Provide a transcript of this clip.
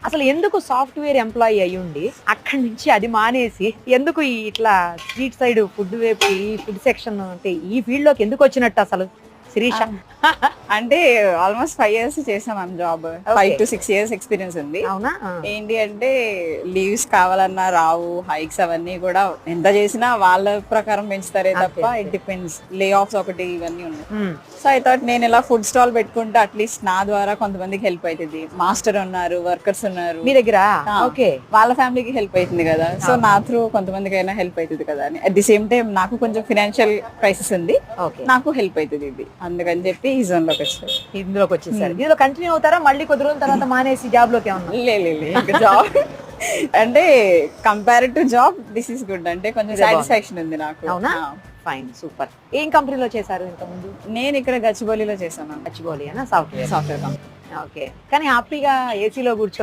అసలు ఎందుకు software employee అయ్యుండి అక్కడి నుంచి అది మానేసి ఎందుకు ఇట్లా స్ట్రీట్ సైడ్ ఫుడ్ వైపు ఈ ఫుడ్ సెక్షన్ అంటే ఈ ఫీల్డ్ లోకి ఎందుకు వచ్చినట్టు అసలు శిరీష? అంటే ఆల్మోస్ట్ 5 years చేసాం ma'am job. 5 to 6 years experience ఉంది. అవునా? ఏంటి అంటే లీవ్స్ కావాలన్నా రావు, హైక్స్ అవన్నీ కూడా ఎంత చేసినా వాళ్ళ ప్రకారం పెంచుతారే తప్ప ఇట్ డిపెండ్స్. లే ఆఫ్స్ ఒకటి ఇవన్నీ ఉన్నాయి. సో ఐ థాట్ నేను ఇలా ఫుడ్ స్టాల్ పెట్టుకుంటే అట్లీస్ట్ నా ద్వారా కొంతమందికి హెల్ప్ అవుతుంది. మాస్టర్ ఉన్నారు, వర్కర్స్ ఉన్నారు మీ దగ్గర. ఓకే, వాళ్ళ ఫ్యామిలీకి హెల్ప్ అవుతుంది కదా. సో నా త్రూ కొంతమందికి అయినా హెల్ప్ అవుతుంది కదా అని. అట్ ది సేమ్ టైం నాకు కొంచెం ఫినాన్షియల్ క్రైసిస్ ఉంది, నాకు హెల్ప్ అవుతుంది ఇది. అందుకని చెప్పి ఈ జోన్ లోకి వచ్చారు. ఇందులోకి వచ్చేసారు. ఇందులో కంటిన్యూ అవుతారా మళ్ళీ కొద్ది రోజుల తర్వాత మానేసి జాబ్ లోకి ఏమన్నా? ఇంకా జాబ్ అంటే compare to job this is good. అంటే కొంచెం సాటిస్ఫాక్షన్ ఉంది నాకు. అవునా? Fine, super. ఏం కంపెనీలో చేశారు ఇంత ముందు? నేను ఇక్కడ గచ్చిబౌలిలో చేశాను. గచ్చిబౌలి అన్న సాఫ్ట్వేర్ సాఫ్ట్వేర్ కంపెనీ. ఓకే, కానీ హ్యాపీగా ఏసీలో కూర్చొని